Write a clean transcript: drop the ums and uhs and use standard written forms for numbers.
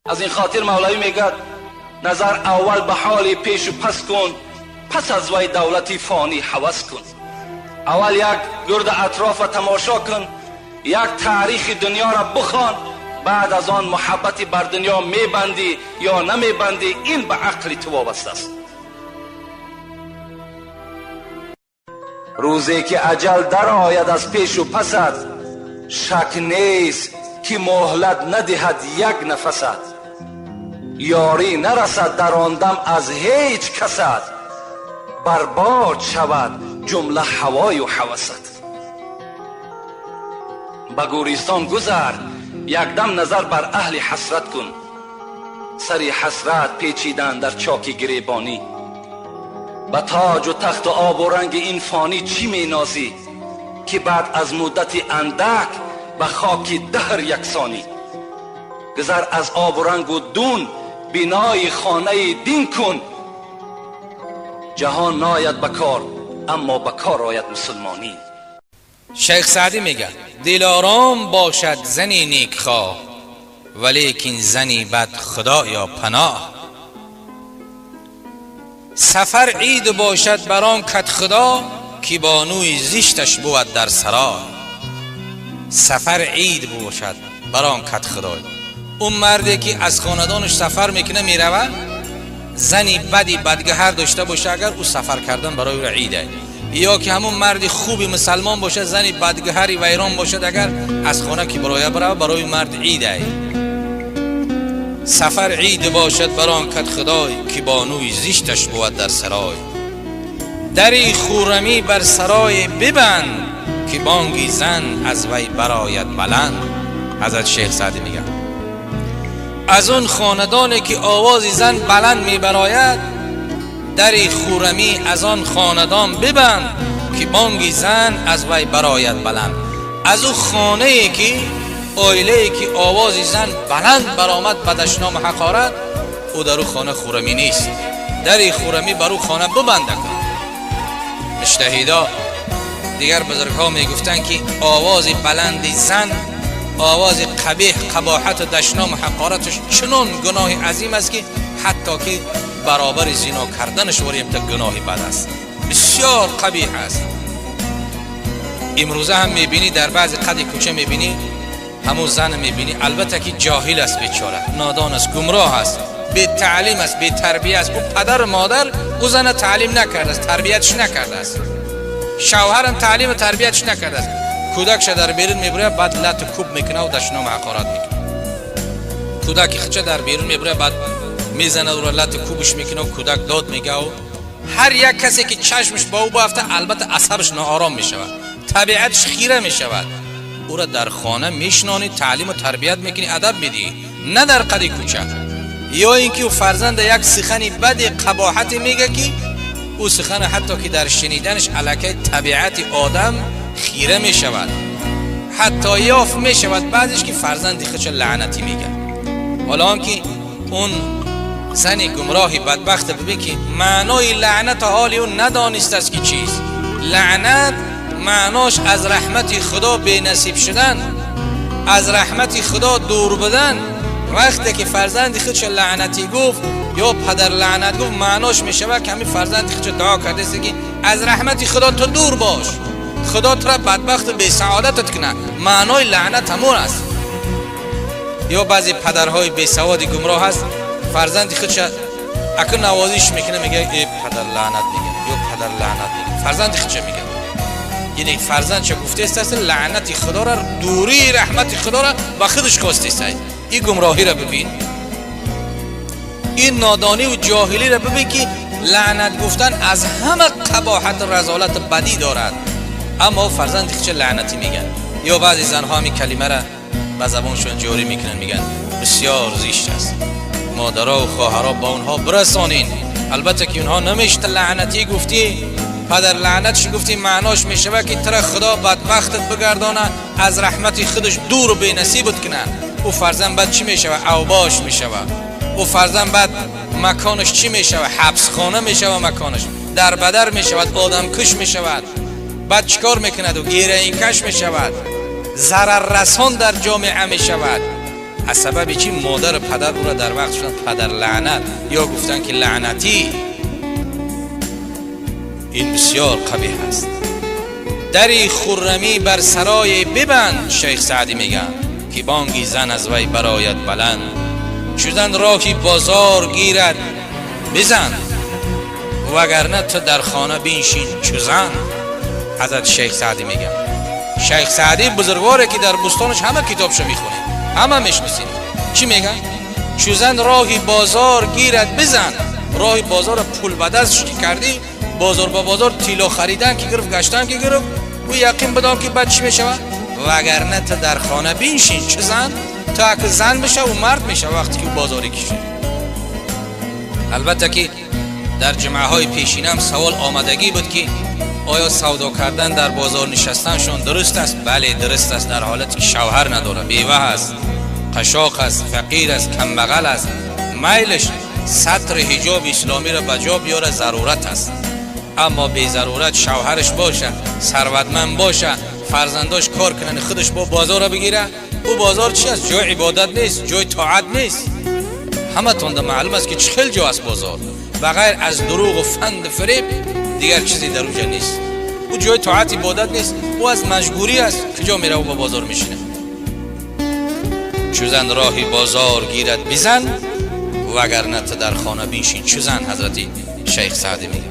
از این خاطر مولوی میگد نظر اول به حال پیش و پس کن، پس از وی دولتی فانی هوس کن. اول یک گرد اطراف تماشا کن، یک تاریخ دنیا را بخوان، بعد از آن محبتی بر دنیا میبندی یا نمیبندی این به عقل تو وابسته است. روزی که اجل در آید از پیش و پست، شک نیست که مهلت ندهد یک نفست. یاری نرسد در آن دم از هیچ کست، برباد شود جمله هوای و هوست. به گوریستان گذر یک دم نظر بر اهل حسرت کن، سری حسرت پیچیدن در چاک گریبانی. به تاج و تخت و آب و رنگ این فانی چی می نازی که بعد از مدتی اندک به خاک دهر یکسانی. گذر از آب و رنگ و دون بنای خانه دین کن، جهان ناید بکار اما بکار آید مسلمانی. شیخ سعدی میگه دلارام باشد زنی نیکخواه، ولیکن زنی بد خدا یا پناه. سفر عید باشد بران کت خدا، که بانوی زیشتش بود در سرای. سفر عید باشد بران کت خدا، اون مردی که از خاندانش سفر میکنه میروه، زنی بدی بدگهر داشته باشه اگر او سفر کردن برای او عیده، یا که همون مردی خوبی مسلمان باشه زنی بدگهری ویران باشد اگر از خانه که برای مرد عیده. سفر عید باشد بران کت خدای، که بانوی زیشتش بود در سرای. دری خورمی بر سرای ببند، که بانگی زن از وی براید بلند. حضرت شیخ سعدی میگه از اون خاندانی که آواز زن بلند میبراید، دری خورمی از آن خاندان ببند، که بانگی زن از وی براید بلند. از اون خانه ای که عائله که آواز زن بلند برآمد به دشنام حقارت، او در او خانه خورمی نیست. دری خورمی بر او خانه ببنده کن. مجتهدا دیگر بزرگ ها می گفتن که آواز بلند زن، آواز قبیح قباحت و دشنام حقارتش چنان گناه عظیم است که حتی که برابر زنا کردنش وریم تا گناهی بد است، بسیار قبیح است. امروزه هم میبینی در بعض قد کوچه میبینی همون زن میبینی، البته که جاهل است، بیچاره نادان است، گمراه است، بی تعلیم است، بی تربیه است. او پدر مادر او زن تعلیم نکرده است، تربیتش نکرده است، شوهرم تعلیم و تربیتش نکرده است. کودکش در بیرون میبره بعد لط کوب میکنه و دشنام حقارت میکنه. کودک خچه در بیرون میبره بعد میزنه و لط کوبش میکنه و کودک داد میگه و هر یک کسی که چشمش با او بافته البته عصبش ناآرام میشود، طبیعتش خیره میشود. او را در خانه میشنانی، تعلیم و تربیت میکنی، ادب میدی، نه در قد کوچه. یا اینکه او فرزند یک سخنی بد قباحت میگه که او سخن حتی که در شنیدنش علاقه طبیعت آدم خیره میشود، حتی یاف میشود بعدش که فرزندی خودش لعنتی میگه. حالا که اون زن گمراهی بدبخت ببین که معنای لعنت حالی اون ندانست است که چیز. لعنت معناش از رحمت خدا بی نصیب شدن، از رحمت خدا دور بدن. وقتی که فرزند خودش لعنتی گفت یا پدر لعنت گفت، معناش میشه که همین فرزند خودش دعا کرده است که از رحمت خدا تو دور باش، خدا تو را بدبخت و بی سعادتت کنه. معنای لعنت همون است. یا بعضی پدرهای بی سواد گمراه هست، فرزند خودش اکو نوازیش میکنه میگه ای پدر لعنت میگه یا پدر لعنت میگه، فرزند خودش میگه. یعنی فرزند چه گفته است لعنت خدا را، دوری رحمت خدا را با خودش خواسته است. این گمراهی را ببین، این نادانی و جاهلی را ببین که لعنت گفتن از همه قباحت و رذالت بدی دارد، اما فرزند خودش لعنتی میگن. یا بعضی زنها همین کلمه را به زبانشون جاری میکنن، میگن بسیار زشت است، مادرها و خواهرها با اونها برسانین. البته که اونها نمیشت لعنتی گفتی، پدر لعنتش گفتی، معناش میشه که تر خدا بدبختت بگردانه، از رحمت خودش دور و بی نصیبت کنه. او فرزند بعد چی میشه؟ اوباش میشه. او فرزند بعد مکانش چی میشه؟ حبس خانه میشه، مکانش در بدر میشه، آدم کش میشه. بعد چیکار میکند؟ و گیره این کش میشود، ضرر رسان در جامعه میشود. از سبب چی؟ مادر پدر او را در وقت شدن پدر لعنت یا گفتن که لعنتی. این بسیار قبیح است. دری خرمی بر سرای ببند، شیخ سعدی میگن که بانگی زن از وی برآید بلند. چوزن راهی بازار گیرد بزن، وگرنه تو در خانه بنشین چوزن. حضرت شیخ سعدی میگن. شیخ سعدی بزرگواره که در بستانش همه کتابشو میخونیم، همه میشناسیم. چی میگن؟ چوزن راهی بازار گیرد بزن. راهی بازار پول به دستش که کردی، بازار با بازار تیلا خریدن که گرفت، گشتن که گرفت، و یقین بدان که بعد چی میشه؟ وگرنه تو در خانه بنشین چه زن، تا که زن بشه و مرد میشه وقتی که بازاری کشه. البته که در جمعه های پیشینم سوال آمدگی بود که آیا سودا کردن در بازار نشستنشون درست است؟ بله درست است، در حالتی که شوهر نداره، بیوه است، قشاق است، فقیر است، کمبغل است، میلش سطر حجاب اسلامی را بجا بیاره ضرورت است. اما بی ضرورت شوهرش باشه، ثروتمند باشه، فرزنداش کار کنن، خودش با بازار را بگیره، او بازار چی است؟ جای عبادت نیست، جای طاعت نیست. همه تونده معلوم است که چخیل جا است بازار، بغیر از دروغ و فند فریب دیگر چیزی در اونجا نیست. او جای طاعت عبادت نیست، او از مجبوری است که جا میره و با بازار میشینه. چوزن راهی بازار گیرد بزن، وگرنه در خانه بنشین چوزن. حضرت شیخ سعدی میگه.